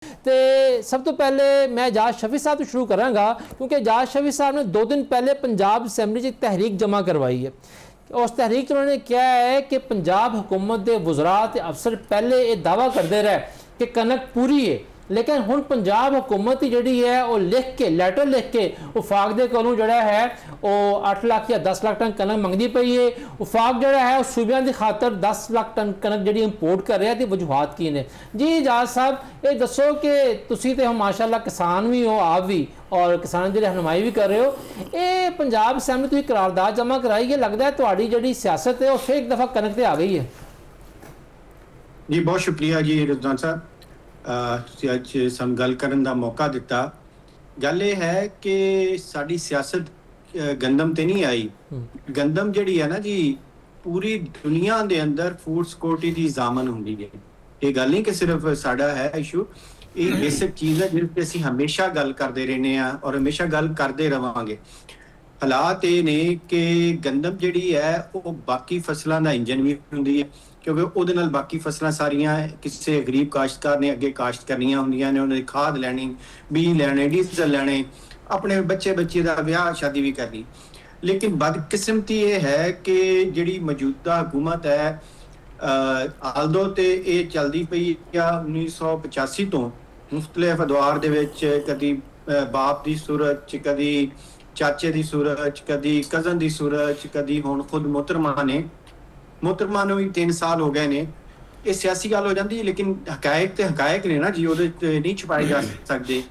तो सब तो पहले मैं एजाज शफी साहब तो शुरू कराँगा क्योंकि एजाज शफी साहब ने 2 दिन पहले पंजाब असैम्बली एक तहरीक जमा करवाई है। उस तहरीक उन्होंने क्या है कि पंजाब हुकूमत के वज़रा ते अफसर पहले ये दावा करते रहे कि कनक पूरी है, लेकिन हुण पंजाब हुकूमत जी है वो लिख के लैटर लिख के वफाक के कोलों जड़ा है वो 8 लाख या 10 लाख टन कनक मंगती पई है। वफाक जड़ा है सूबियां की खातर 10 लाख टन कनक जी इंपोर्ट कर रहा है। वजूहत की ने जी एजाज साहब ये दसो कि तुसी तो माशाअल्लाह किसान भी हो आप भी और किसानों की रहनुमाई भी कर रहे हो, ये पंजाब असैम्बली तुसीं करारदाद जमा कराई है, लगता है तुहाड़ी जिहड़ी सियासत है वो फिर एक दफ़ा कनक ते आ गई है। जी बहुत शुक्रिया जी रिजवान साहब, ਤੁਸੀਂ ਅੱਜ ਸਾਨੂੰ ਗੱਲ ਕਰਨ ਦਾ ਮੌਕਾ ਦਿੱਤਾ। ਗੱਲ ਇਹ ਹੈ ਕਿ ਸਾਡੀ ਸਿਆਸਤ ਗੰਦਮ ਤੇ ਨਹੀਂ ਆਈ। ਗੰਦਮ ਜਿਹੜੀ ਹੈ ਨਾ ਜੀ ਪੂਰੀ ਦੁਨੀਆ ਦੇ ਅੰਦਰ ਫੂਡ ਸਿਕਿਉਰਿਟੀ ਦੀ ਜ਼ਾਮਨ ਹੁੰਦੀ ਹੈ। ਇਹ ਗੱਲ ਨਹੀਂ ਕਿ ਸਿਰਫ ਸਾਡਾ ਹੈ ਇਸ਼ੂ, ਇਹ ਬੇਸਿਕ ਚੀਜ਼ ਹੈ ਜਿਸ ਤੇ ਅਸੀਂ ਹਮੇਸ਼ਾ ਗੱਲ ਕਰਦੇ ਰਹਿੰਦੇ ਆ ਔਰ ਹਮੇਸ਼ਾ ਗੱਲ ਕਰਦੇ ਰਵਾਂਗੇ। ਹਾਲਾਤ ਇਹ ਨੇ ਕਿ ਗੰਦਮ ਜਿਹੜੀ ਹੈ ਉਹ ਬਾਕੀ ਫਸਲਾਂ ਦਾ ਇੰਜਨ ਵੀ ਹੁੰਦੀ ਹੈ, क्योंकि ਉਹਦੇ ਨਾਲ ਬਾਕੀ ਫਸਲਾਂ ਸਾਰੀਆਂ ਕਿਸੇ ਗਰੀਬ ਕਾਸ਼ਤਕਾਰ ਨੇ ਅੱਗੇ ਕਾਸ਼ਤ ਕਰਨੀਆਂ ਹੁੰਦੀਆਂ ਨੇ, ਉਹਨਾਂ ਦੀ ਖਾਦ ਲੈਣੀ, ਬੀਜ ਲੈਣੇ, ਡੀਜ਼ਲ ਲੈਣੇ, ਆਪਣੇ ਬੱਚੇ ਦਾ ਵਿਆਹ ਸ਼ਾਦੀ ਵੀ ਕਰਨੀ। ਲੇਕਿਨ ਬਦਕਿਸਮਤੀ ਇਹ ਹੈ ਕਿ ਜਿਹੜੀ ਮੌਜੂਦਾ ਹਕੂਮਤ ਹੈ ਆਲਦੋ ਤੇ ਇਹ ਚੱਲਦੀ ਪਈ ਆ 1985 ਤੋਂ ਮੁਖਤਲਿਫ ਅਦਵਾਰ ਦੇ ਵਿੱਚ, ਕਦੀ ਬਾਪ ਦੀ ਸੂਰਤ 'ਚ, ਕਦੀ ਚਾਚੇ ਦੀ ਸੂਰਤ 'ਚ, ਕਦੀ ਕਜ਼ਨ ਦੀ ਸੂਰਤ 'ਚ, ਕਦੀ ਹੁਣ ਖੁਦ ਮੁਹਤਰਮਾ ਨੂੰ ਵੀ 3 ਸਾਲ ਹੋ ਗਏ ਨੇ। ਇਹ ਸਿਆਸੀ ਗੱਲ ਹੋ ਜਾਂਦੀ ਹੈ, ਲੇਕਿਨ ਹਕਾਇਕ ਤੇ ਹਕਾਇਕ ਨੇ ਨਾ ਜੀ, ਉਹਦੇ ਤੇ ਨਹੀਂ ਛੁਪਾਏ ਜਾ ਸਕਦੇ।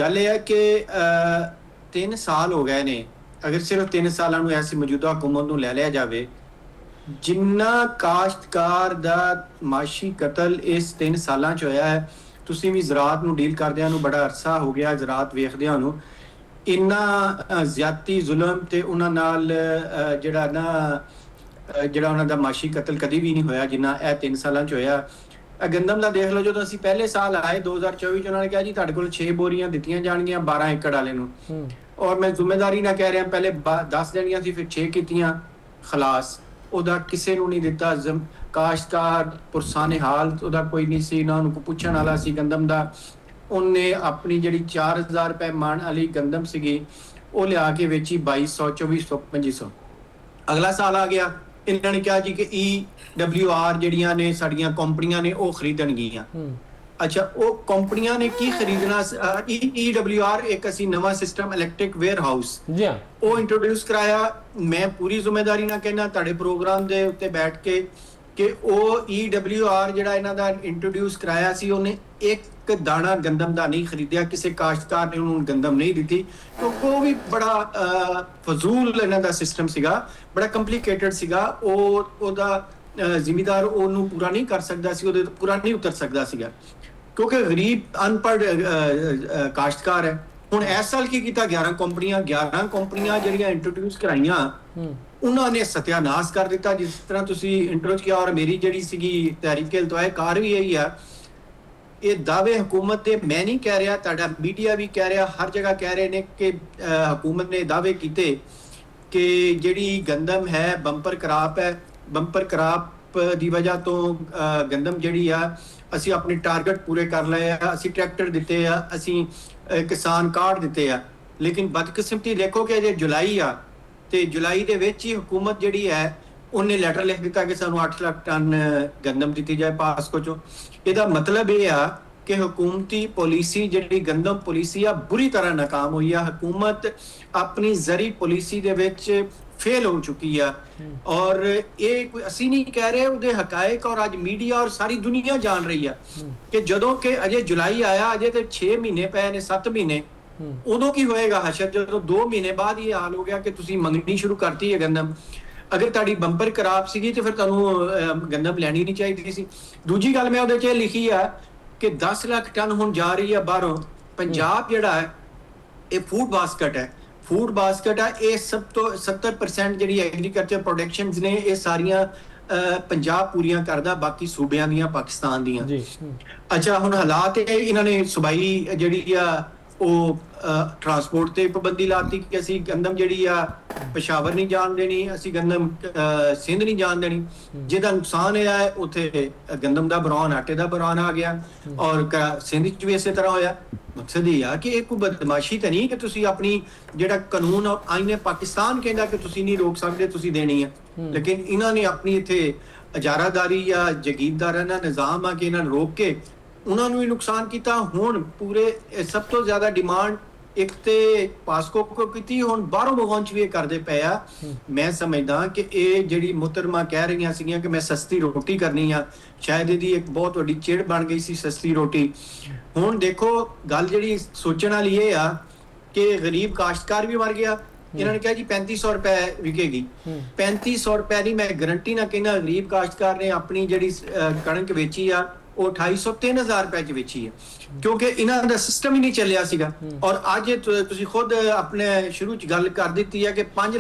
ਗੱਲ ਇਹ ਹੈ ਕਿ 3 ਸਾਲ ਹੋ ਗਏ ਨੇ। ਅਗਰ ਸਿਰਫ 3 ਸਾਲਾਂ ਨੂੰ ਐਸੀ ਮੌਜੂਦਾ ਹਕੂਮਤ ਨੂੰ ਲੈ ਲਿਆ ਜਾਵੇ, ਜਿੰਨਾ ਕਾਸ਼ਤਕਾਰ ਦਾ ਮਾਸ਼ੀ ਕਤਲ ਇਸ 3 ਸਾਲਾਂ 'ਚ ਹੋਇਆ ਹੈ, ਤੁਸੀਂ ਵੀ ਜ਼ਰਾਤ ਨੂੰ ਡੀਲ ਕਰਦਿਆਂ ਨੂੰ ਬੜਾ ਅਰਸਾ ਹੋ ਗਿਆ, ਜ਼ਰਾਤ ਵੇਖਦਿਆਂ ਨੂੰ ਇੰਨਾ ਜ਼ਿਆਦਤੀ ਜ਼ੁਲਮ ਤੇ ਉਹਨਾਂ ਨਾਲ ਜਿਹੜਾ ਉਹਨਾਂ ਦਾ ਮਾਸ਼ੀ ਕਤਲ ਕਦੀ ਵੀ ਨਹੀਂ ਹੋਇਆ ਜਿੰਨਾ ਇਹ 3 ਸਾਲਾਂ 'ਚ ਹੋਇਆ। ਗੰਦਮ ਦਾ ਦੇਖ ਲਓ, ਜਦੋਂ ਅਸੀਂ ਪਹਿਲੇ ਸਾਲ ਆਏ 2024 'ਚ, ਉਹਨਾਂ ਨੇ ਕਿਹਾ ਜੀ ਤੁਹਾਡੇ ਕੋਲ 6 ਬੋਰੀਆਂ ਦਿੱਤੀਆਂ ਜਾਣਗੀਆਂ 12 ਏਕੜ ਵਾਲੇ ਨੂੰ, ਔਰ ਮੈਂ ਜ਼ਿੰਮੇਵਾਰੀ ਨਾਲ ਕਹਿ ਰਿਹਾ ਪਹਿਲੇ 10 ਦੇਣੀਆਂ ਸੀ, ਫਿਰ 6 ਕੀਤੀਆਂ ਖਲਾਸ। ਉਹਦਾ ਕਿਸੇ ਨੂੰ ਨਹੀਂ ਦਿੱਤਾ। ਕਾਸ਼ਤਕਾਰ ਪੁਰਸਾਨੇ ਹਾਲ ਉਹਦਾ ਕੋਈ ਨਹੀਂ ਸੀ, ਨਾ ਉਹਨੂੰ ਪੁੱਛਣ ਵਾਲਾ ਸੀ ਗੰਦਮ ਦਾ। ਉਹਨੇ ਆਪਣੀ ਜਿਹੜੀ 4000 ਰੁਪਏ ਮਣ ਵਾਲੀ ਗੰਦਮ ਸੀਗੀ ਉਹ ਲਿਆ ਕੇ ਵੇਚੀ 2200, 2400, 2500। ਅਗਲਾ ਸਾਲ ਆ ਗਿਆ, ਇਹਨਾਂ ਨੇ ਕਿਹਾ ਜੀ ਕਿ EWR ਜਿਹੜੀਆਂ ਨੇ ਸਾਡੀਆਂ ਕੰਪਨੀਆਂ ਨੇ ਉਹ ਖਰੀਦਣਗੀਆਂ। ਅੱਛਾ, ਉਹ ਕੰਪਨੀਆਂ ਨੇ ਕੀ ਖਰੀਦਣਾ? EWR ਇੱਕ ਅਸੀਂ ਨਵਾਂ ਸਿਸਟਮ ਇਲੈਕਟ੍ਰਿਕ ਵੇਅਰ ਹਾਊਸ ਉਹ ਇੰਟਰੋਡਿਊਸ ਕਰਾਇਆ। ਮੈਂ ਪੂਰੀ ਜ਼ਿੰਮੇਵਾਰੀ ਨਾਲ ਕਹਿੰਦਾ ਤੁਹਾਡੇ ਪ੍ਰੋਗਰਾਮ ਦੇ ਉੱਤੇ ਬੈਠ ਕੇ ਕਿ ਉਹ EWR ਜਿਹੜਾ ਇਹਨਾਂ ਦਾ ਇੰਟਰੋਡਿਊਸ ਕਰਾਇਆ ਸੀ, ਉਹਨੇ ਇੱਕ ਦਾਣਾ ਗੰਦਮ ਦਾ ਨਹੀਂ ਖਰੀਦਿਆ, ਕਿਸੇ ਕਾਸ਼ਤਕਾਰ ਨੇ ਉਹਨੂੰ ਗੰਦਮ ਨਹੀਂ ਦਿੱਤੀ, ਕਿਉਂਕਿ ਉਹ ਵੀ ਬੜਾ ਫਜ਼ੂਲ ਇਹਨਾਂ ਦਾ ਸਿਸਟਮ ਸੀਗਾ, ਬੜਾ ਕੰਪਲਿਕੇਟਡ ਸੀਗਾ। ਉਹਦਾ ਜ਼ਿਮੀਦਾਰ ਉਹਨੂੰ ਪੂਰਾ ਨਹੀਂ ਕਰ ਸਕਦਾ ਸੀ, ਉਹਦੇ ਪੂਰਾ ਨਹੀਂ ਉਤਰ ਸਕਦਾ ਸੀਗਾ, ਕਿਉਂਕਿ ਗਰੀਬ ਅਨਪੜ੍ਹ ਕਾਸ਼ਤਕਾਰ ਹੈ। ਹੁਣ ਇਸ ਸਾਲ ਕੀ ਕੀਤਾ? 11 ਕੰਪਨੀਆਂ ਜਿਹੜੀਆਂ ਇੰਟਰੋਡਿਊਸ ਕਰਾਈਆਂ, ਉਹਨਾਂ ਨੇ ਸਤਿਆਨਾਸ਼ ਕਰ ਦਿੱਤਾ। ਜਿਸ ਤਰ੍ਹਾਂ ਤੁਸੀਂ ਇੰਟਰੋ 'ਚ ਕਿਹਾ, ਔਰ ਮੇਰੀ ਜਿਹੜੀ ਸੀਗੀ ਤਹਿਰੀਕ ਤੋਂ ਕਾਰ ਵੀ ਇਹੀ ਆ। ਇਹ ਦਾਅਵੇ ਹਕੂਮਤ ਦੇ, ਮੈਂ ਨਹੀਂ ਕਹਿ ਰਿਹਾ, ਤੁਹਾਡਾ ਮੀਡੀਆ ਵੀ ਕਹਿ ਰਿਹਾ, ਹਰ ਜਗ੍ਹਾ ਕਹਿ ਰਹੇ ਨੇ ਕਿ ਹਕੂਮਤ ਨੇ ਦਾਅਵੇ ਕੀਤੇ ਕਿ ਜਿਹੜੀ ਗੰਦਮ ਹੈ ਬੰਪਰ ਕਰਾਪ ਹੈ, ਬੰਪਰ ਕਰਾਪ ਦੀ ਵਜ੍ਹਾ ਤੋਂ ਗੰਦਮ ਜਿਹੜੀ ਆ ਅਸੀਂ ਆਪਣੇ ਟਾਰਗੇਟ ਪੂਰੇ ਕਰ ਲਏ ਆ, ਅਸੀਂ ਟਰੈਕਟਰ ਦਿੱਤੇ ਆ, ਅਸੀਂ ਕਿਸਾਨ ਕਾਰਡ ਦਿੱਤੇ ਆ। ਲੇਕਿਨ ਬਦਕਿਸਮਤੀ ਦੇਖੋ ਕਿ ਜੇ ਜੁਲਾਈ ਆ ਤੇ ਜੁਲਾਈ ਦੇ ਵਿੱਚ ਹੀ ਹਕੂਮਤ ਜਿਹੜੀ ਹੈ ਉਹਨੇ ਲੈਟਰ ਲਿਖ ਦਿੱਤਾ ਕਿ ਸਾਨੂੰ 8 ਲੱਖ ਟਨ ਗੰਦਮ ਦਿੱਤੀ ਜਾਏ ਪਾਸਕੋ ਚੋਂ। ਇਹਦਾ ਮਤਲਬ ਇਹ ਆ ਕਿ ਹਕੂਮਤੀ ਪਾਲਿਸੀ ਜਿਹੜੀ ਗੰਦਮ ਪਾਲਿਸੀ ਆ ਬੁਰੀ ਤਰ੍ਹਾਂ ਨਾਕਾਮ ਹੋਈ ਆ। ਹਕੂਮਤ ਆਪਣੀ ਜ਼ਰੀ ਪਾਲਿਸੀ ਦੇ ਵਿੱਚ ਫੇਲ ਹੋ ਚੁੱਕੀ ਆ, ਔਰ ਇਹ ਕੋਈ ਅਸੀਂ ਨਹੀਂ ਕਹਿ ਰਹੇ, ਉਹਦੇ ਹਕਾਇਕ ਔਰ ਅੱਜ ਮੀਡੀਆ ਔਰ ਸਾਰੀ ਦੁਨੀਆ ਜਾਣ ਰਹੀ ਆ ਕਿ ਜਦੋਂ ਕਿ ਅਜੇ ਜੁਲਾਈ ਆਇਆ, ਅਜੇ ਤੇ 6 ਮਹੀਨੇ ਪਏ ਨੇ, 7 ਮਹੀਨੇ, ਉਦੋਂ ਕੀ ਹੋਏਗਾ ਹਸ਼ਰ? ਜਦੋਂ 2 ਮਹੀਨੇ ਬਾਅਦ ਇਹ ਹਾਲ ਹੋ ਗਿਆ ਕਿ ਤੁਸੀਂ ਮੰਗਣੀ ਸ਼ੁਰੂ ਕਰਤੀ ਹੈ ਗੰਦਮ। ਅਗਰ ਤੁਹਾਡੀ ਬੰਪਰ ਖਰਾਬ ਸੀਗੀ ਤੇ ਫਿਰ ਤੁਹਾਨੂੰ ਗੰਦਮ ਲੈਣੀ ਨਹੀਂ ਚਾਹੀਦੀ ਸੀ। ਦੂਜੀ ਗੱਲ ਮੈਂ ਉਹਦੇ 'ਚ ਲਿਖੀ ਆ ਕਿ 10 ਲੱਖ ਟਨ ਹੁਣ ਜਾ ਰਹੀ ਆ ਬਾਹਰੋਂ। ਪੰਜਾਬ ਜਿਹੜਾ ਹੈ ਇਹ ਫੂਡ ਬਾਸਕਟ ਹੈ, ਫੂਡ ਬਾਸਕਟ ਆ। ਇਹ ਸਭ ਤੋਂ 70% ਜਿਹੜੀ ਐਗਰੀਕਲਚਰ ਪ੍ਰੋਡਕਸ਼ਨਸ ਨੇ ਇਹ ਸਾਰੀਆਂ ਪੰਜਾਬ ਪੂਰੀਆਂ ਕਰਦਾ, ਬਾਕੀ ਸੂਬਿਆਂ ਦੀਆਂ, ਪਾਕਿਸਤਾਨ ਦੀਆਂ। ਅੱਛਾ, ਹੁਣ ਹਾਲਾਤ ਇਹਨਾਂ ਨੇ ਸੂਬਾਈ ਜਿਹੜੀ ਆ ਉਹ ਟਰਾਂਸਪੋਰਟ ਤੇ ਪਾਬੰਦੀ ਲਾਤੀ ਕਿ ਅਸੀਂ ਗੰਦਮ ਜਿਹੜੀ ਆ ਪਸ਼ਾਵਰ ਨਹੀਂ ਜਾਣ ਦੇਣੀ, ਅਸੀਂ ਗੰਦਮ ਸਿੰਧ ਨਹੀਂ ਜਾਣ ਦੇਣੀ। ਜਿਹਦਾ ਨੁਕਸਾਨ ਹੋਇਆ ਹੈ ਉੱਥੇ ਗੰਦਮ ਦਾ ਬਰਾਨ, ਆਟੇ ਦਾ ਬਰਾਨ ਆ ਗਿਆ, ਔਰ ਸਿੰਧ 'ਚ ਵੀ ਇਸੇ ਤਰ੍ਹਾਂ ਹੋਇਆ। ਮਕਸਦ ਇਹ ਆ ਕਿ ਇਹ ਕੋਈ ਬਦਮਾਸ਼ੀ ਤਾਂ ਨਹੀਂ ਕਿ ਤੁਸੀਂ ਆਪਣੀ ਜਿਹੜਾ ਕਾਨੂੰਨ ਆਈਨੇ ਪਾਕਿਸਤਾਨ ਕਹਿੰਦਾ ਕਿ ਤੁਸੀਂ ਨਹੀਂ ਰੋਕ ਸਕਦੇ, ਤੁਸੀਂ ਦੇਣੀ ਹੈ, ਲੇਕਿਨ ਇਹਨਾਂ ਨੇ ਆਪਣੀ ਇੱਥੇ ਇਜਾਰਾਦਾਰੀ ਜਾਂ ਜਗੀਰਦਾਰਾਂ ਦਾ ਨਿਜ਼ਾਮ ਆ ਕਿ ਇਹਨਾਂ ਨੂੰ ਰੋਕ ਕੇ ਉਹਨਾਂ ਨੂੰ ਵੀ ਨੁਕਸਾਨ ਕੀਤਾ। ਹੁਣ ਪੂਰੇ ਸਭ ਤੋਂ ਜ਼ਿਆਦਾ ਡਿਮਾਂਡ ਇੱਕ ਤੇ ਪਾਸਕੋ ਕੋ ਕੀਤੀ, ਹੁਣ ਬਾਹਰੋਂ ਮੰਗਾਉਣ ਚ ਵੀ ਇਹ ਕਰਦੇ ਪਏ ਆ। ਮੈਂ ਸਮਝਦਾ ਕਿ ਇਹ ਜਿਹੜੀ ਮੁਹਤਰਮਾ ਕਹਿ ਰਹੀਆਂ ਸੀਗੀਆਂ ਕਿ ਮੈਂ ਸਸਤੀ ਰੋਟੀ ਕਰਨੀ ਆ, ਸ਼ਾਇਦ ਇਹਦੀ ਇੱਕ ਬਹੁਤ ਵੱਡੀ ਚਿੜ ਬਣ ਗਈ ਸੀ ਸਸਤੀ ਰੋਟੀ। ਹੁਣ ਦੇਖੋ ਗੱਲ ਜਿਹੜੀ ਸੋਚਣ ਵਾਲੀ ਇਹ ਆ ਕਿ ਗਰੀਬ ਕਾਸ਼ਤਕਾਰ ਵੀ ਮਰ ਗਿਆ। ਇਹਨਾਂ ਨੇ ਕਿਹਾ ਜੀ 3500 ਰੁਪਏ ਵਿਕੇਗੀ। 3500 ਰੁਪਏ ਦੀ ਮੈਂ ਗਰੰਟੀ ਨਾ ਕਹਿੰਦਾ, ਗਰੀਬ ਕਾਸ਼ਤਕਾਰ ਨੇ ਆਪਣੀ ਜਿਹੜੀ ਕਣਕ ਵੇਚੀ ਆ ਉਹ 2800 3000 ਰੁਪਏ ਚ ਵੇਚੀ ਹੈ, ਕਿਉਂਕਿ ਇਹਨਾਂ ਦਾ ਸਿਸਟਮ ਹੀ ਨਹੀਂ ਚੱਲਿਆ ਸੀਗਾ। ਔਰ ਅੱਜ ਤੁਸੀਂ ਖੁਦ ਆਪਣੇ ਸ਼ੁਰੂ ਚ ਗੱਲ ਕਰ ਦਿੱਤੀ ਹੈ ਕਿ 5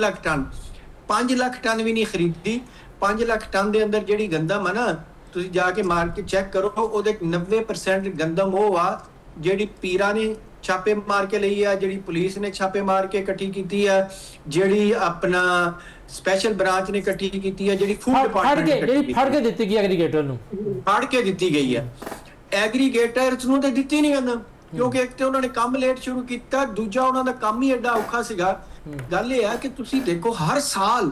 ਲੱਖ ਟਨ ਵੀ ਨਹੀਂ ਖਰੀਦੀ। 5 ਲੱਖ ਟਨ ਦੇ ਅੰਦਰ ਜਿਹੜੀ ਗੰਦਮ ਹੈ ਨਾ, ਤੁਸੀਂ ਜਾ ਕੇ ਮਾਰਕੀਟ ਚੈੱਕ ਕਰੋ, ਉਹਦੇ 90% ਗੰਦਮ ਉਹ ਆ ਜਿਹੜੀ ਪੀਰਾਂ ਨੇ ਛਾਪੇ ਮਾਰ ਕੇ ਲਈ ਆ, ਜਿਹੜੀ ਪੁਲਿਸ ਨੇ ਛਾਪੇ ਮਾਰ ਕੇ ਇਕੱਠੀ ਕੀਤੀ ਆ, ਜਿਹੜੀ ਆਪਣਾ ਸਪੈਸ਼ਲ ਬ੍ਰਾਂਚ ਨੇ ਇਕੱਠੀ ਕੀਤੀ ਹੈ, ਜਿਹੜੀ ਫੂਡ ਡਿਪਾਰਟਮੈਂਟ ਫੜ ਕੇ ਦਿੱਤੀ ਗਈ ਐਗਰੀਗੇਟਰ ਨੂੰ, ਫੜ ਕੇ ਦਿੱਤੀ ਗਈ ਹੈ। ਐਗਰੀਗੇਟਰਸ ਨੂੰ ਤਾਂ ਦਿੱਤੀ ਨਹੀਂ ਗੰਦਮ, ਕਿਉਂਕਿ ਇੱਕ ਤੇ ਉਹਨਾਂ ਨੇ ਕੰਮ ਲੇਟ ਸ਼ੁਰੂ ਕੀਤਾ, ਦੂਜਾ ਉਹਨਾਂ ਦਾ ਕੰਮ ਹੀ ਐਡਾ ਔਖਾ ਸੀਗਾ। ਗੱਲ ਇਹ ਹੈ ਕਿ ਤੁਸੀਂ ਦੇਖੋ ਹਰ ਸਾਲ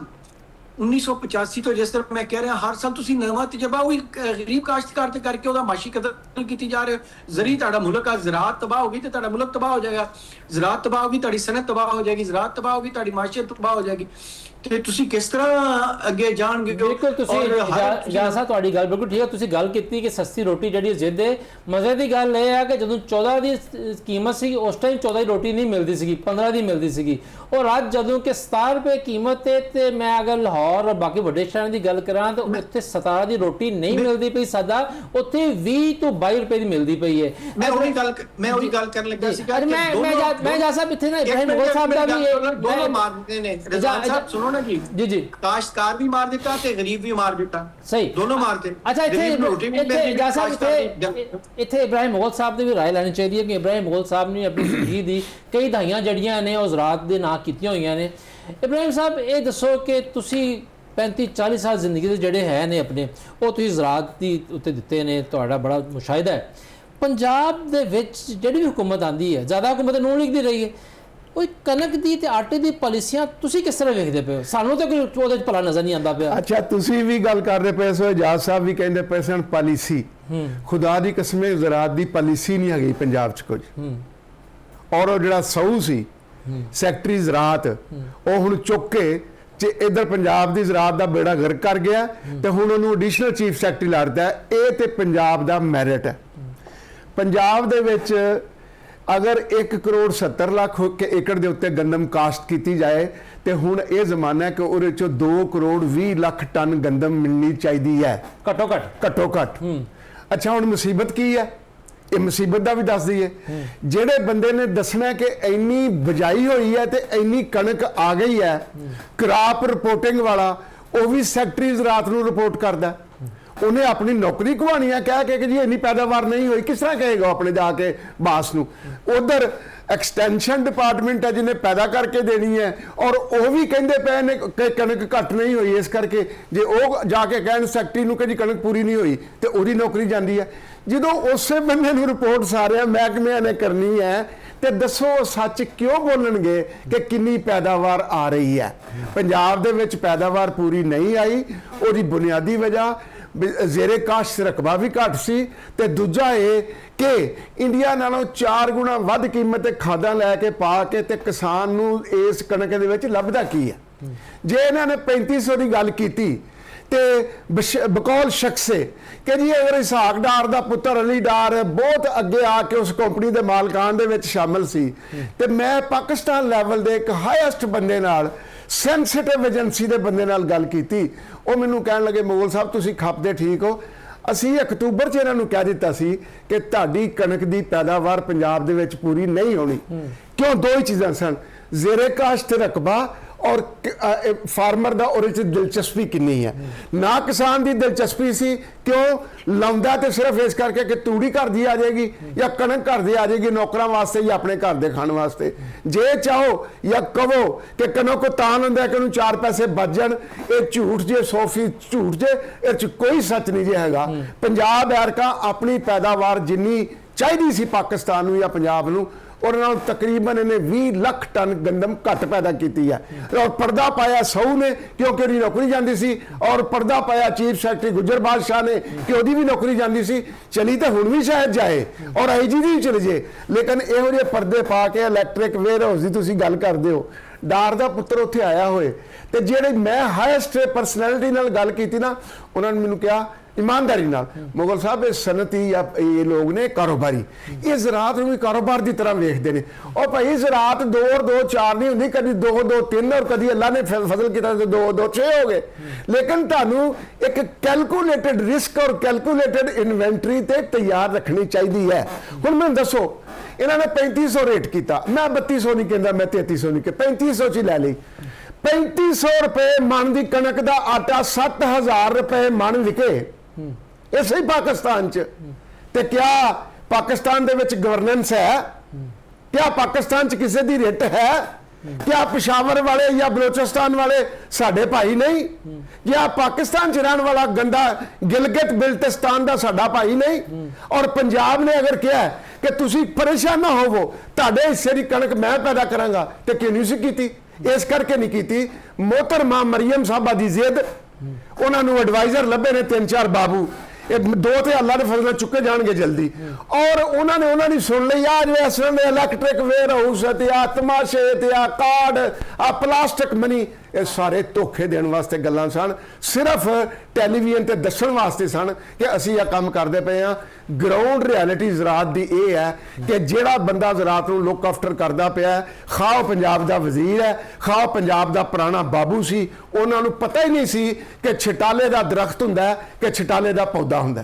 1985 ਤੋਂ ਜਿਸ ਤਰ੍ਹਾਂ ਮੈਂ ਕਹਿ ਰਿਹਾ, ਹਰ ਸਾਲ ਤੁਸੀਂ ਨਵਾਂ ਤਜਰਬਾ ਉਹੀ ਗਰੀਬ ਕਾਸ਼ਤਕਾਰ ਤੇ ਕਰਕੇ ਉਹਦਾ ਮਾਸ਼ੀ ਕਦਰ ਕੀਤੀ ਜਾ ਰਹੇ ਹੋ। ਜ਼ਰੀ ਤੁਹਾਡਾ ਮੁਲਕ ਆ, ਜ਼ਰਾਅਤ ਤਬਾਹ ਹੋ ਗਈ ਤੇ ਤੁਹਾਡਾ ਮੁਲਕ ਤਬਾਹ ਹੋ ਜਾਏਗਾ। ਜ਼ਰਾਅਤ ਤਬਾਹ ਹੋ ਗਈ, ਤੁਹਾਡੀ ਸਨਅਤ ਤਬਾਹ ਹੋ ਜਾਏਗੀ। ਜ਼ਰਾਅਤ ਤਬਾਹ ਹੋ ਗਈ, ਤੁਹਾਡੀ ਮਾਸ਼ੀਅਤ ਤਬਾਹ ਹੋ ਜਾਏਗੀ। ਤੇ ਤੁਸੀਂ ਕਿਸ ਤਰ੍ਹਾਂ ਅੱਗੇ ਜਾਣਗੇ? ਬਿਲਕੁਲ ਤੁਸੀਂ ਸਾਹਿਬ ਤੁਹਾਡੀ ਗੱਲ ਬਿਲਕੁਲ ਠੀਕ ਹੈ। ਤੁਸੀਂ ਗੱਲ ਕੀਤੀ ਕਿ ਸਸਤੀ ਰੋਟੀ ਜਿਹੜੀ ਜ਼ਿੱਦ ਹੈ। ਮਜ਼ੇ ਦੀ ਗੱਲ ਇਹ ਹੈ ਕਿ ਜਦੋਂ 14 ਦੀ ਕੀਮਤ ਸੀ ਉਸ ਟਾਈਮ 14 ਦੀ ਰੋਟੀ ਨਹੀਂ ਮਿਲਦੀ ਸੀਗੀ, 15 ਦੀ ਮਿਲਦੀ ਸੀਗੀ। ਔਰ ਅੱਜ ਜਦੋਂ ਕਿ 17 ਰੁਪਏ ਕੀਮਤ ਹੈ ਤੇ ਮੈਂ ਅਗਰ ਲਾਹੌਰ ਔਰ ਬਾਕੀ ਵੱਡੇ ਸ਼ਹਿਰਾਂ ਦੀ ਗੱਲ ਕਰਾਂ ਤਾਂ ਉੱਥੇ 17 ਦੀ ਰੋਟੀ ਨਹੀਂ ਮਿਲਦੀ ਪਈ ਸਾਦਾ, ਉੱਥੇ 20 ਤੋਂ 22 ਰੁਪਏ ਦੀ ਮਿਲਦੀ ਪਈ ਹੈ। ਮੈਂ ਉਹੀ ਗੱਲ ਕਰਨ ਲੱਗਾ ਸੀਗਾ ਕਿ ਮੈਂ ਜਾ ਸਾਹਿਬ ਇੱਥੇ ਨਾ ਇਬਰਾਹਿਮ ਮੁਗਲ ਸਾਹਿਬ ਦਾ ਵੀ ਦੋਨੋਂ ਮਾਰਦੇ ਨੇ। ਰਜ਼ਾਨ ਸਾਹਿਬ ਸੁਣੋ ਨਾ ਜੀ, ਜੀ ਕਾਸ਼ਤਕਾਰ ਵੀ ਮਾਰ ਦਿੱਤਾ ਤੇ ਗਰੀਬ ਵੀ ਮਾਰ ਦਿੱਤਾ, ਸਹੀ ਦੋਨੋਂ ਮਾਰਦੇ। ਅੱਛਾ ਇੱਥੇ ਇਬਰਾਹਿਮ ਮੁਗਲ ਸਾਹਿਬ ਦੀ ਵੀ ਰਾਏ ਲੈਣੀ ਚਾਹੀਦੀ ਹੈ ਕਿ ਇਬਰਾਹਿਮ ਮੁਗਲ ਸਾਹਿਬ ਨੇ ਆਪਣੀ ਜ਼ਿੰਦਗੀ ਦੀ ਕਈ ਦਹਾਈਆਂ ਜਿਹੜੀਆਂ ਨੇ ਉਹ ਜ਼ਰਾਅਤ ਦੇ ਨਾਂ ਕੀਤੀਆਂ ਹੋਈਆਂ ਨੇ। ਇਬਰਾਹਿਮ ਸਾਹਿਬ ਇਹ ਦੱਸੋ ਕਿ ਤੁਸੀਂ 35-40 ਸਾਲ ਜ਼ਿੰਦਗੀ ਦੇ ਜਿਹੜੇ ਹੈ ਨੇ ਆਪਣੇ, ਉਹ ਤੁਸੀਂ ਜ਼ਰਾਅਤ ਦੀ ਉੱਤੇ ਦਿੱਤੇ ਨੇ, ਤੁਹਾਡਾ ਬੜਾ ਮੁਸ਼ਾਹਿਦਾ ਹੈ। ਪੰਜਾਬ ਦੇ ਵਿੱਚ ਜਿਹੜੀ ਵੀ ਹੁਕੂਮਤ ਆਉਂਦੀ ਹੈ, ਜ਼ਿਆਦਾ ਹੁਕੂਮਤ ਨੂਨ ਲੀਗ ਦੀ ਰਹੀ ਹੈ, ਉਹ ਕਣਕ ਦੀ ਤੇ ਆਟੇ ਦੀ ਪਾਲਿਸੀਆਂ ਤੁਸੀਂ ਕਿਸ ਤਰ੍ਹਾਂ ਵੇਖਦੇ ਪਏ ਹੋ? ਸਾਨੂੰ ਤਾਂ ਕੋਈ ਉਹਦੇ ਚ ਭਲਾ ਨਜ਼ਰ ਨਹੀਂ ਆਉਂਦਾ ਪਿਆ। ਅੱਛਾ, ਤੁਸੀਂ ਵੀ ਗੱਲ ਕਰਦੇ ਪਏ ਸੋ, ਇਜਾਜ਼ ਸਾਹਿਬ ਵੀ ਕਹਿੰਦੇ ਪਏ ਸਨ ਪਾਲਿਸੀ। ਖੁਦਾ ਦੀ ਕਸਮ ਹੈ ਜ਼ਰਾਅਤ ਦੀ ਪਾਲਿਸੀ ਨਹੀਂ ਹੈਗੀ ਪੰਜਾਬ 'ਚ ਕੁਝ। ਔਰ ਉਹ ਜਿਹੜਾ ਸਹੂ ਸੀ ਸੈਕਟਰੀ ਜ਼ਰਾਅਤ, ਉਹ ਹੁਣ ਚੁੱਕ ਕੇ ਇਧਰ ਪੰਜਾਬ ਦੀ ਜ਼ਰਾਅਤ ਦਾ ਬੇੜਾ ਗਰਕ ਕਰ ਗਿਆ ਤੇ ਹੁਣ ਉਹਨੂੰ ਐਡੀਸ਼ਨਲ ਚੀਫ ਸੈਕਟਰੀ ਲਾ ਦਿੱਤਾ। ਇਹ ਤੇ ਪੰਜਾਬ ਦਾ ਮੈਰਿਟ ਹੈ। ਪੰਜਾਬ ਦੇ ਵਿੱਚ ਅਗਰ 1 ਕਰੋੜ 70 ਲੱਖ ਏਕੜ ਦੇ ਉੱਤੇ ਗੰਦਮ ਕਾਸ਼ਤ ਕੀਤੀ ਜਾਏ ਤੇ ਹੁਣ ਇਹ ਜ਼ਮਾਨਾ ਹੈ ਕਿ ਉਹਦੇ ਚੋਂ 2 ਕਰੋੜ 20 ਲੱਖ ਟਨ ਗੰਦਮ ਮਿਲਣੀ ਚਾਹੀਦੀ ਹੈ ਘੱਟੋ ਘੱਟ। ਅੱਛਾ, ਹੁਣ ਮੁਸੀਬਤ ਕੀ ਹੈ? ਇਹ ਮੁਸੀਬਤ ਦਾ ਵੀ ਦੱਸ ਦਈਏ। ਜਿਹੜੇ ਬੰਦੇ ਨੇ ਦੱਸਣਾ ਕਿ ਇੰਨੀ ਬਜਾਈ ਹੋਈ ਹੈ ਤੇ ਇੰਨੀ ਕਣਕ ਆ ਗਈ ਹੈ, ਕ੍ਰਾਪ ਰਿਪੋਰਟਿੰਗ ਵਾਲਾ, ਉਹ ਵੀ ਸੈਕਟਰੀ ਜ਼ਰਾਅਤ ਨੂੰ ਰਿਪੋਰਟ ਕਰਦਾ। ਉਹਨੇ ਆਪਣੀ ਨੌਕਰੀ ਘਵਾਣੀ ਹੈ ਕਹਿ ਕੇ ਕਿ ਜੀ ਇੰਨੀ ਪੈਦਾਵਾਰ ਨਹੀਂ ਹੋਈ। ਕਿਸ ਤਰ੍ਹਾਂ ਕਹੇਗਾ ਆਪਣੇ ਜਾ ਕੇ ਬਾਸ ਨੂੰ? ਉਧਰ ਐਕਸਟੈਂਸ਼ਨ ਡਿਪਾਰਟਮੈਂਟ ਹੈ ਜਿਹਨੇ ਪੈਦਾ ਕਰਕੇ ਦੇਣੀ ਹੈ, ਔਰ ਉਹ ਵੀ ਕਹਿੰਦੇ ਪਏ ਨੇ ਕਿ ਕਣਕ ਘੱਟ ਨਹੀਂ ਹੋਈ। ਇਸ ਕਰਕੇ ਜੇ ਉਹ ਜਾ ਕੇ ਕਹਿਣ ਸੈਕਟਰੀ ਨੂੰ ਕਿ ਜੀ ਕਣਕ ਪੂਰੀ ਨਹੀਂ ਹੋਈ ਤੇ ਉਹਦੀ ਨੌਕਰੀ ਜਾਂਦੀ ਹੈ। ਜਦੋਂ ਉਸੇ ਬੰਦੇ ਨੂੰ ਰਿਪੋਰਟ ਸਾਰਿਆਂ ਮਹਿਕਮਿਆਂ ਨੇ ਕਰਨੀ ਹੈ ਤੇ ਦੱਸੋ ਸੱਚ ਕਿਉਂ ਬੋਲਣਗੇ ਕਿ ਕਿੰਨੀ ਪੈਦਾਵਾਰ ਆ ਰਹੀ ਹੈ? ਪੰਜਾਬ ਦੇ ਵਿੱਚ ਪੈਦਾਵਾਰ ਪੂਰੀ ਨਹੀਂ ਆਈ। ਉਹਦੀ ਬੁਨਿਆਦੀ ਵਜ੍ਹਾ ਜ਼ੇਰੇ ਕਾਸ਼ਤ ਰਕਬਾ ਵੀ ਘੱਟ ਸੀ ਤੇ ਦੂਜਾ ਇਹ ਕਿ ਇੰਡੀਆ ਨਾਲੋਂ 4 ਗੁਣਾ ਵੱਧ ਕੀਮਤ ਤੇ ਖਾਦਾਂ ਲੈ ਕੇ ਪਾ ਕੇ ਤੇ ਕਿਸਾਨ ਨੂੰ ਇਸ ਕਣਕ ਦੇ ਵਿੱਚ ਲੱਭਦਾ ਕੀ ਹੈ? ਜੇ ਇਹਨਾਂ ਨੇ 3500 ਦੀ ਗੱਲ ਕੀਤੀ ਤੇ ਬਕੌਲ ਸ਼ਖਸੇ ਕਿ ਜੀ ਅਗਰ ਇਸਾਕ ਡਾਰ ਦਾ ਪੁੱਤਰ ਅਲੀ ਡਾਰ ਬਹੁਤ ਅੱਗੇ ਆ ਕੇ ਉਸ ਕੰਪਨੀ ਦੇ ਮਾਲਕਾਨ ਦੇ ਵਿੱਚ ਸ਼ਾਮਲ ਸੀ ਤੇ ਮੈਂ ਪਾਕਿਸਤਾਨ ਲੈਵਲ ਦੇ ਇੱਕ ਹਾਈਐਸਟ ਬੰਦੇ ਨਾਲ, ਸੈਂਸਿਟਿਵ ਏਜੰਸੀ ਦੇ ਬੰਦੇ ਨਾਲ ਗੱਲ ਕੀਤੀ। ਉਹ ਮੈਨੂੰ ਕਹਿਣ ਲੱਗੇ, ਮੁਗਲ ਸਾਹਿਬ ਤੁਸੀਂ ਖਪਦੇ ਠੀਕ ਹੋ, ਅਸੀਂ ਅਕਤੂਬਰ 'ਚ ਇਹਨਾਂ ਨੂੰ ਕਹਿ ਦਿੱਤਾ ਸੀ ਕਿ ਤੁਹਾਡੀ ਕਣਕ ਦੀ ਪੈਦਾਵਾਰ ਪੰਜਾਬ ਦੇ ਵਿੱਚ ਪੂਰੀ ਨਹੀਂ ਹੋਣੀ। ਕਿਉਂ? 2 ਹੀ ਚੀਜ਼ਾਂ ਸਨ, ਜ਼ੇਰੇ ਕਾਸ਼ਤ ਰਕਬਾ ਔਰ ਫਾਰਮਰ ਦਾ ਉਹਦੇ 'ਚ ਦਿਲਚਸਪੀ ਕਿੰਨੀ ਹੈ। ਨਾ ਕਿਸਾਨ ਦੀ ਦਿਲਚਸਪੀ ਸੀ, ਕਿਉਂ ਲਾਉਂਦਾ ਤੇ ਸਿਰਫ ਇਸ ਕਰਕੇ ਕਿ ਤੂੜੀ ਘਰ ਦੀ ਆ ਜਾਏਗੀ ਜਾਂ ਕਣਕ ਘਰ ਦੀ ਆ ਜਾਏਗੀ ਨੌਕਰਾਂ ਵਾਸਤੇ ਜਾਂ ਆਪਣੇ ਘਰ ਦੇ ਖਾਣ ਵਾਸਤੇ। ਜੇ ਚਾਹੋ ਜਾਂ ਕਹੋ ਕਿ ਕਣਕ ਤਾਂ ਹੁੰਦਾ ਕਿ ਉਹਨੂੰ 4 ਪੈਸੇ ਬਚ ਜਾਣ, ਇਹ ਝੂਠ ਜੇ 100% ਝੂਠ ਜੇ, ਇਹ 'ਚ ਕੋਈ ਸੱਚ ਨਹੀਂ ਜੇ ਹੈਗਾ। ਪੰਜਾਬ ਐਰਕਾ ਆਪਣੀ ਪੈਦਾਵਾਰ ਜਿੰਨੀ ਚਾਹੀਦੀ ਸੀ ਪਾਕਿਸਤਾਨ ਨੂੰ ਜਾਂ ਪੰਜਾਬ ਨੂੰ, ਔਰ ਨਾਲ ਤਕਰੀਬਨ ਇਹਨੇ 20 ਲੱਖ ਟਨ ਗੰਦਮ ਘੱਟ ਪੈਦਾ ਕੀਤੀ ਹੈ। ਔਰ ਪਰਦਾ ਪਾਇਆ ਸਹੂ ਨੇ ਕਿਉਂਕਿ ਉਹਦੀ ਨੌਕਰੀ ਜਾਂਦੀ ਸੀ, ਔਰ ਪਰਦਾ ਪਾਇਆ ਚੀਫ ਸੈਕਟਰੀ ਗੁੱਜਰ ਬਾਦਸ਼ਾਹ ਨੇ ਕਿ ਉਹਦੀ ਵੀ ਨੌਕਰੀ ਜਾਂਦੀ ਸੀ। ਚਲੀ ਤਾਂ ਹੁਣ ਵੀ ਸ਼ਾਇਦ ਜਾਏ ਔਰ ਆਈਜੀ ਦੀ ਵੀ ਚਲੇ ਜੇ, ਲੇਕਿਨ ਇਹੋ ਜਿਹੇ ਪਰਦੇ ਪਾ ਕੇ ਇਲੈਕਟ੍ਰਿਕ ਵੇਅਰ ਹਾਊਸ ਦੀ ਤੁਸੀਂ ਗੱਲ ਕਰਦੇ ਹੋ, ਡਾਰ ਦਾ ਪੁੱਤਰ ਉੱਥੇ ਆਇਆ ਹੋਏ ਤੇ ਜਿਹੜੇ ਮੈਂ ਹਾਈਐਸਟ ਪਰਸਨੈਲਿਟੀ ਨਾਲ ਗੱਲ ਕੀਤੀ ਨਾ, ਉਹਨਾਂ ਨੇ ਮੈਨੂੰ ਕਿਹਾ ईमानदारी नाल, मुगल साहब ये सनती या ये लोग ने कारोबारी, ये ज़रात भी कारोबार की तरह वेखते हैं। और भाई ज़रात 2 और 2 4 नहीं होंगी, कभी 2 2 3 और कभी अल्लाह ने फजल किया तो 2 2 6 हो गए। लेकिन तुहानू एक कैलकुलेटेड रिस्क और कैलकुलेटेड इन्वेंटरी ते तैयार रखनी चाहिए है। हुण मैनूं दसो, इन्होंने 3500 रेट किया, मैं 3200 नहीं कहता, मैं 3300 नहीं कहता, 3500 च लै ली। 3500 रुपए मन की कणक का आटा 7000 रुपए मन विके, ਇਹ ਸਹੀ ਪਾਕਿਸਤਾਨ ਚ। ਤੇ ਕਿਆ ਪਾਕਿਸਤਾਨ ਦੇ ਵਿੱਚ ਗਵਰਨੈਂਸ ਹੈ? ਕਿਆ ਪਾਕਿਸਤਾਨ ਚ ਕਿਸੇ ਦੀ ਰਿਟ ਹੈ? ਕਿਆ ਪਿਸ਼ਾਵਰ ਵਾਲੇ ਜਾਂ ਬਲੋਚਿਸਤਾਨ ਵਾਲੇ ਸਾਡੇ ਭਾਈ ਨਹੀਂ? ਜਾਂ ਪਾਕਿਸਤਾਨ ਚ ਰਹਿਣ ਵਾਲਾ ਗੰਦਾ ਗਿਲਗਿਤ ਬਿਲਟਿਸਤਾਨ ਦਾ ਸਾਡਾ ਭਾਈ ਨਹੀਂ? ਔਰ ਪੰਜਾਬ ਨੇ ਅਗਰ ਕਿਹਾ ਕਿ ਤੁਸੀਂ ਪਰੇਸ਼ਾਨ ਨਾ ਹੋਵੋ, ਤੁਹਾਡੇ ਹਿੱਸੇ ਦੀ ਕਣਕ ਮੈਂ ਪੈਦਾ ਕਰਾਂਗਾ, ਤੇ ਕਿਉਂ ਨਹੀਂ ਸੀ ਕੀਤੀ? ਇਸ ਕਰਕੇ ਨਹੀਂ ਕੀਤੀ। ਮੋਹਤਰਮਾ ਮਰੀਮ ਸਾਹਿਬਾ ਦੀ ਜ਼ਿੱਦ, ਉਹਨਾਂ ਨੂੰ ਐਡਵਾਈਜ਼ਰ ਲੱਭੇ ਨੇ 3-4 ਬਾਬੂ, ਇਹ 2 ਤੇ ਅੱਲਾ ਦੇ ਫਜ਼ਲ ਨਾਲ ਚੁੱਕੇ ਜਾਣਗੇ ਜਲਦੀ, ਔਰ ਉਹਨਾਂ ਦੀ ਸੁਣ ਲਈ ਆ ਜਿਹੜੇ ਇਸ ਵੇਲੇ ਇਲੈਕਟ੍ਰਿਕ ਵੇਅਰ ਹਾਊਸ ਤੇ ਆ ਤਮਾਸ਼ੇ ਤੇ ਆ ਕਾਰਡ ਆ ਪਲਾਸਟਿਕ ਮਨੀ, ਇਹ ਸਾਰੇ ਧੋਖੇ ਦੇਣ ਵਾਸਤੇ ਗੱਲਾਂ ਸਨ, ਸਿਰਫ ਟੈਲੀਵਿਜ਼ਨ ਤੇ ਦੱਸਣ ਵਾਸਤੇ ਸਨ ਕਿ ਅਸੀਂ ਇਹ ਕੰਮ ਕਰਦੇ ਪਏ ਆ। ਗਰਾਊਂਡ ਰਿਐਲਿਟੀ ਜ਼ਰਾਤ ਦੀ ਇਹ ਹੈ ਕਿ ਜਿਹੜਾ ਬੰਦਾ ਜ਼ਰਾਤ ਨੂੰ ਲੁੱਕ ਆਫਟਰ ਕਰਦਾ ਪਿਆ, ਖਾਓ ਪੰਜਾਬ ਦਾ ਵਜ਼ੀਰ ਹੈ, ਖਾਓ ਪੰਜਾਬ ਦਾ ਪੁਰਾਣਾ ਬਾਬੂ ਸੀ, ਉਹਨਾਂ ਨੂੰ ਪਤਾ ਹੀ ਨਹੀਂ ਸੀ ਕਿ ਛਟਾਲੇ ਦਾ ਦਰਖਤ ਹੁੰਦਾ ਹੈ ਕਿ ਛਟਾਲੇ ਦਾ ਪੌਦਾ ਹੁੰਦਾ।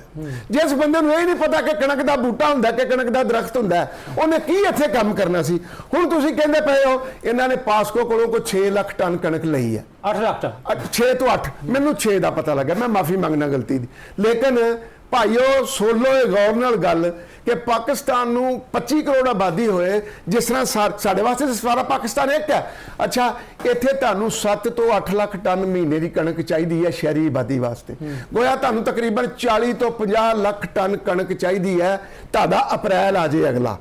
ਜਿਸ ਬੰਦੇ ਨੂੰ ਇਹ ਨਹੀਂ ਪਤਾ ਕਿ ਕਣਕ ਦਾ ਬੂਟਾ ਹੁੰਦਾ ਕਿ ਕਣਕ ਦਾ ਦਰਖਤ ਹੁੰਦਾ, ਉਹਨੇ ਕੀ ਇੱਥੇ ਕੰਮ ਕਰਨਾ ਸੀ? ਹੁਣ ਤੁਸੀਂ ਕਹਿੰਦੇ ਪਏ ਹੋ ਇਹਨਾਂ ਨੇ ਪਾਸਕੋ ਕੋਲੋਂ ਕੋਈ 6 ਲੱਖ ਟਨ ਕਣਕ ਲਈ ਹੈ, 8 ਲੱਖ ਟਨ, 6 ਤੋਂ 8, ਮੈਨੂੰ 6 ਦਾ ਪਤਾ ਲੱਗਾ, ਮੈਂ ਮਾਫੀ ਮੰਗਣਾ ਗਲਤੀ ਦੀ। ਲੇਕਿਨ ਭਾਈਓ ਸੋਲੋ ਇਹ ਗੌਰ ਨਾਲ ਗੱਲ ਕਿ ਪਾਕਿਸਤਾਨ ਨੂੰ 25 ਕਰੋੜ ਆਬਾਦੀ ਹੋਏ, ਜਿਸ ਤਰ੍ਹਾਂ ਸਾਡੇ ਵਾਸਤੇ ਸਾਰਾ ਪਾਕਿਸਤਾਨ ਇੱਕ ਹੈ। ਅੱਛਾ, ਇੱਥੇ ਤੁਹਾਨੂੰ 7 ਤੋਂ 8 ਲੱਖ ਟਨ ਮਹੀਨੇ ਦੀ ਕਣਕ ਚਾਹੀਦੀ ਹੈ ਸ਼ਹਿਰੀ ਆਬਾਦੀ ਵਾਸਤੇ, ਗੋਇਆ ਤੁਹਾਨੂੰ ਤਕਰੀਬਨ 40 ਤੋਂ 50 ਲੱਖ ਟਨ ਕਣਕ ਚਾਹੀਦੀ ਹੈ। ਤੁਹਾਡਾ ਅਪ੍ਰੈਲ ਆ ਜੇ ਅਗਲਾ,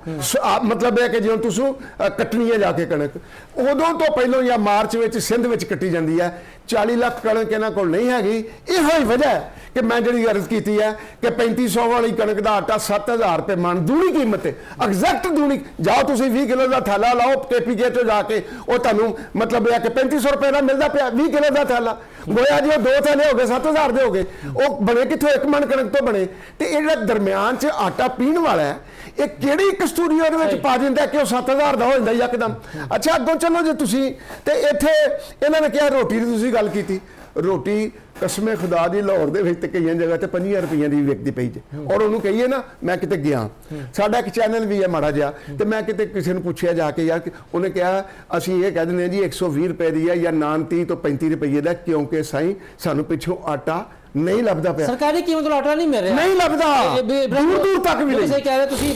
ਮਤਲਬ ਇਹ ਕਿ ਜਦੋਂ ਤੁਸੀਂ ਕੱਟਣੀ ਹੈ ਜਾ ਕੇ ਕਣਕ, ਉਦੋਂ ਤੋਂ ਪਹਿਲਾਂ ਜਾਂ ਮਾਰਚ ਵਿੱਚ ਸਿੰਧ ਵਿੱਚ ਕੱਟੀ ਜਾਂਦੀ ਹੈ। 40 ਲੱਖ ਕਣਕ ਇਹਨਾਂ ਕੋਲ ਨਹੀਂ ਹੈਗੀ। ਇਹੋ ਹੀ ਵਜ੍ਹਾ ਹੈ ਕਿ ਮੈਂ ਜਿਹੜੀ ਅਰਜ਼ ਕੀਤੀ ਹੈ ਕਿ 3500 ਵਾਲੀ ਕਣਕ ਦਾ ਆਟਾ 7000 ਰੁਪਏ ਮਣ, ਦੂਣੀ ਕੀਮਤ ਹੈ, ਐਗਜ਼ੈਕਟ ਦੂਣੀ। ਜਾਓ ਤੁਸੀਂ 20 ਕਿਲੋ ਦਾ ਥੈਲਾ ਲਾਓ KPK ਤੋਂ ਜਾ ਕੇ, ਉਹ ਤੁਹਾਨੂੰ ਮਤਲਬ ਇਹ ਕਿ 3500 ਰੁਪਏ ਦਾ ਮਿਲਦਾ ਪਿਆ 20 ਕਿਲੋ ਦਾ ਥੈਲਾ। ਗੋਇਆ ਜੀ ਉਹ 2 ਥੈਲੇ ਹੋ ਗਏ 7000 ਦੇ ਹੋ ਗਏ, ਉਹ ਬਣੇ ਕਿੱਥੋਂ? 1 ਮਣ ਕਣਕ ਤੋਂ ਬਣੇ। ਤੇ ਇਹ ਜਿਹੜਾ ਦਰਮਿਆਨ 'ਚ ਆਟਾ ਪੀਣ ਵਾਲਾ ਹੈ, ਇਹ ਕਿਹੜੀ ਕਸਤੂਰੀ ਉਹਦੇ ਵਿੱਚ ਪਾ ਦਿੰਦਾ ਕਿ ਉਹ 7000 ਦਾ ਹੋ ਜਾਂਦਾ ਯਕਦਮ? ਅੱਛਾ, ਅੱਗੋਂ ਚੱਲੋ ਜੇ ਤੁਸੀਂ, ਤੇ ਇੱਥੇ ਇਹਨਾਂ ਨੇ ਕਿਹਾ ਰੋਟੀ ਦੀ ਤੁਸੀਂ ਗੱਲ ਕੀਤੀ, ਰੋਟੀ ਕਸਮੇ ਖੁਦਾ ਦੀ ਲਾਹੌਰ ਦੇ ਵਿੱਚ ਤੇ ਕਈਆਂ ਜਗ੍ਹਾ ਤੇ 50 ਰੁਪਈਆਂ ਦੀ ਵਿਕਦੀ ਪਈ ਜੇ। ਔਰ ਉਹਨੂੰ ਕਹੀਏ ਨਾ, ਮੈਂ ਕਿਤੇ ਗਿਆ, ਸਾਡਾ ਇੱਕ ਚੈਨਲ ਵੀ ਹੈ ਮਾੜਾ ਜਿਹਾ, ਤੇ ਮੈਂ ਕਿਤੇ ਕਿਸੇ ਨੂੰ ਪੁੱਛਿਆ ਜਾ ਕੇ, ਯਾਰ ਉਹਨੇ ਕਿਹਾ ਅਸੀਂ ਇਹ ਕਹਿ ਦਿੰਦੇ ਹਾਂ ਜੀ 120 ਰੁਪਏ ਦੀ ਹੈ ਜਾਂ ਨਾਨ 30 ਤੋਂ 35 ਰੁਪਏ ਦਾ, ਕਿਉਂਕਿ ਸਾਈਂ ਸਾਨੂੰ ਪਿੱਛੋਂ ਆਟਾ ਨਹੀਂ ਲੱਭਦਾ ਪਿਆ, ਸਰਕਾਰੀ ਕੀਮਤ ਦਾ ਆਟਾ ਨਹੀਂ ਮਿਲ ਰਿਹਾ, ਨਹੀਂ ਲੱਭਦਾ, ਦੂਰ ਦੂਰ ਤੱਕ ਵੀ ਨਹੀਂ। ਕਹਿ ਰਹੇ ਤੁਸੀਂ